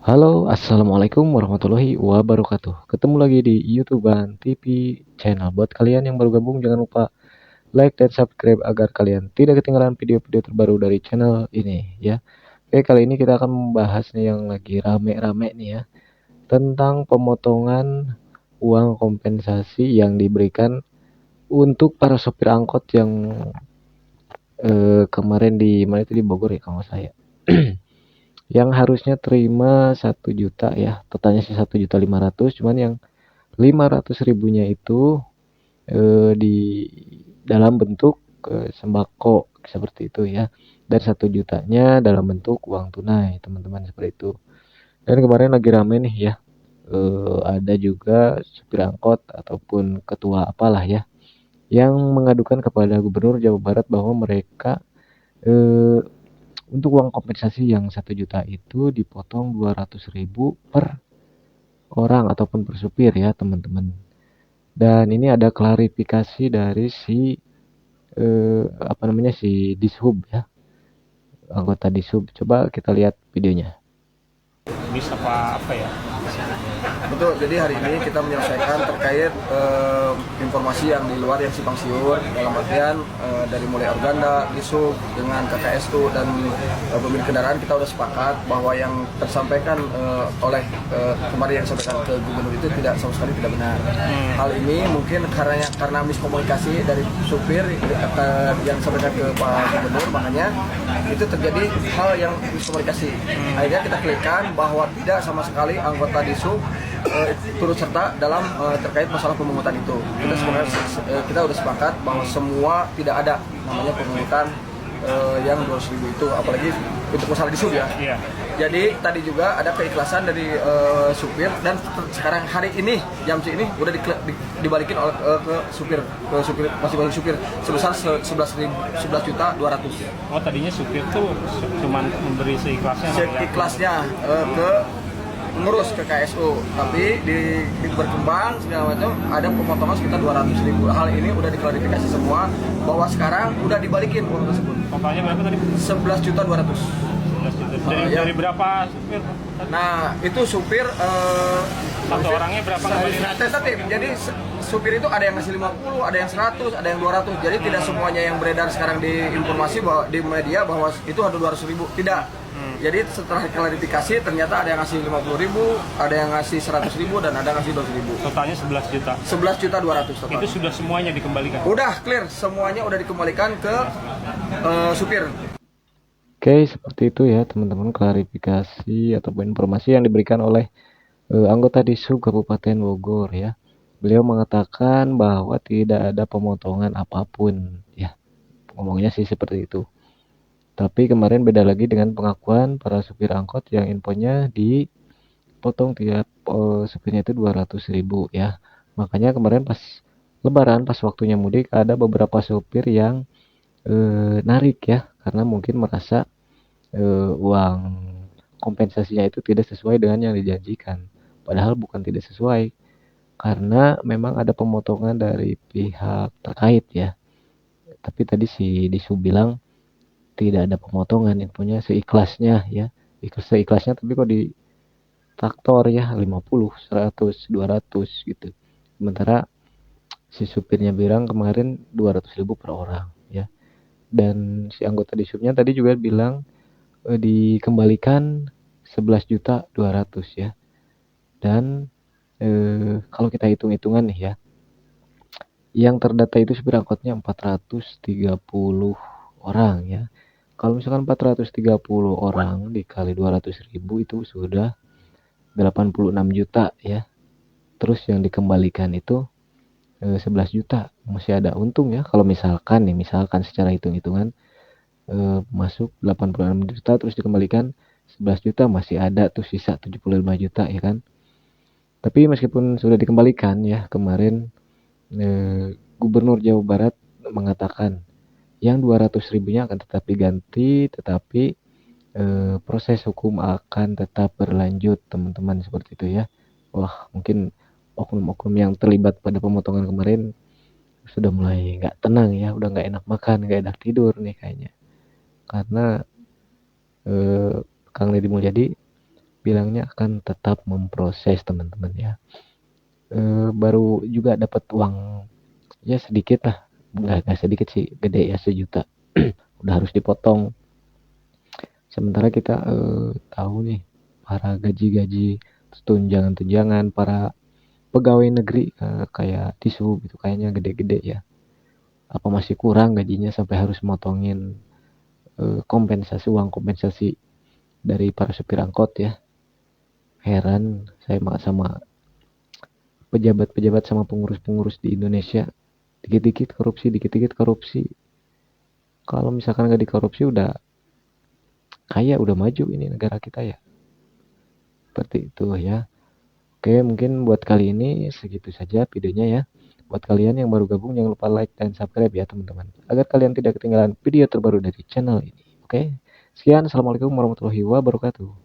Halo, assalamualaikum warahmatullahi wabarakatuh. Ketemu lagi di YouTubean TV channel. Buat kalian yang baru gabung, jangan lupa like dan subscribe agar kalian tidak ketinggalan video-video terbaru dari channel ini ya. Oke, kali ini kita akan membahas nih yang lagi rame-rame nih ya, tentang pemotongan uang kompensasi yang diberikan untuk para sopir angkot yang kemarin di mana itu, di Bogor ya kalau saya. Yang harusnya terima 1 juta ya, totalnya sih 1.500.000, cuman yang 500 ribunya itu di dalam bentuk sembako seperti itu ya, dan 1 jutanya dalam bentuk uang tunai, teman-teman, seperti itu. Dan kemarin lagi rame nih ya, ada juga supir angkot ataupun ketua apalah ya, yang mengadukan kepada Gubernur Jawa Barat bahwa mereka eh, untuk uang kompensasi yang 1 juta itu dipotong 200 ribu per orang ataupun per supir ya, teman-teman. Dan ini ada klarifikasi dari si si Dishub ya, anggota Dishub. Coba kita lihat videonya. Bisa apa ya? Betul, jadi hari ini kita menyelesaikan terkait informasi yang di luar yang simpang siur, dalam artian dari mulai Organda, Disub, dengan KKSU dan pemilik kendaraan. Kita sudah sepakat bahwa yang tersampaikan oleh kemarin yang disampaikan ke gubernur itu tidak, sama sekali tidak benar. Hal ini mungkin karena miskomunikasi dari supir yang disampaikan ke Pak Gubernur, makanya itu terjadi hal yang miskomunikasi. Akhirnya kita klikkan bahwa tidak sama sekali anggota Disub turut serta dalam terkait masalah pemungutan itu. Kita sudah sepakat bahwa semua tidak ada namanya pemungutan yang 200.000 itu, apalagi untuk masalah di sub ya. Iya. Jadi tadi juga ada keikhlasan dari supir, dan sekarang hari ini jam ini udah dibalikin ke supir masing-masing supir sebesar 11.200.000. Oh, tadinya supir tuh cuma memberi seikhlasnya. Seikhlasnya ke ngurus ke KSU, tapi di berkembang segala macam ada pemotongan sekitar 200.000. Hal ini udah diklarifikasi semua bahwa sekarang udah dibalikin uang tersebut. Totalnya berapa tadi? 11.200.000. 11 juta. Dari berapa supir? Nah, itu supir Satu orangnya berapa kembali? tentatif. Jadi supir itu ada yang ngasih 50, ada yang 100, ada yang 200. Jadi tidak semuanya yang beredar sekarang di informasi bahwa di media bahwa itu ada 200.000. Tidak. Jadi setelah klarifikasi ternyata ada yang ngasih 50.000, ada yang ngasih 100.000, dan ada yang ngasih 200.000. Totalnya 11 juta. 11.200.000 total. Itu sudah semuanya dikembalikan. Udah clear, semuanya udah dikembalikan ke supir. Oke, seperti itu ya, teman-teman, klarifikasi ataupun informasi yang diberikan oleh anggota Dishub Kabupaten Bogor ya. Beliau mengatakan bahwa tidak ada pemotongan apapun ya. Ngomongnya sih seperti itu. Tapi kemarin beda lagi dengan pengakuan para supir angkot yang infonya dipotong tiap supirnya itu 200.000 ya. Makanya kemarin pas Lebaran, pas waktunya mudik, ada beberapa supir yang narik ya, karena mungkin merasa uang kompensasinya itu tidak sesuai dengan yang dijanjikan. Padahal bukan tidak sesuai, karena memang ada pemotongan dari pihak terkait ya. Tapi tadi si Disu bilang tidak ada pemotongan, infonya seikhlasnya ya. Seikhlasnya, tapi kok di traktor ya, 50, 100, 200 gitu. Sementara si supirnya bilang kemarin 200.000 per orang ya. Dan si anggota Disubnya tadi juga bilang dikembalikan 11.200.000 ya. Dan kalau kita hitung-hitungan nih ya, yang terdata itu supir angkotnya 430 orang ya. Kalau misalkan 430 orang dikali 200.000 itu sudah 86 juta ya. Terus yang dikembalikan itu 11 juta. Masih ada untung ya, kalau misalkan secara hitung-hitungan masuk 86 juta terus dikembalikan 11 juta, masih ada tuh sisa 75 juta ya kan. Tapi meskipun sudah dikembalikan ya, kemarin Gubernur Jawa Barat mengatakan yang 200 ribunya akan tetap diganti, tetapi proses hukum akan tetap berlanjut, teman-teman, seperti itu ya. Wah, mungkin oknum-oknum yang terlibat pada pemotongan kemarin sudah mulai nggak tenang ya, udah nggak enak makan, nggak enak tidur nih kayaknya. Karena Kang Deddy Mulyadi bilangnya akan tetap memproses teman-teman ya. Baru juga dapat uang ya sedikit lah, nggak sedikit sih, gede ya, 1 juta. Udah harus dipotong. Sementara kita tahu nih para gaji-gaji, tunjangan-tunjangan para pegawai negeri kayak Disub gitu kayaknya gede-gede ya. Apa masih kurang gajinya sampai harus motongin uang kompensasi dari para supir angkot ya. Heran saya sama pejabat-pejabat sama pengurus-pengurus di Indonesia. Dikit-dikit korupsi. Kalau misalkan nggak dikorupsi udah kaya, udah maju ini negara kita ya. Seperti itu ya. Oke, mungkin buat kali ini segitu saja videonya ya. Buat kalian yang baru gabung jangan lupa like dan subscribe ya teman-teman, agar kalian tidak ketinggalan video terbaru dari channel ini. Oke, sekian, assalamualaikum warahmatullahi wabarakatuh.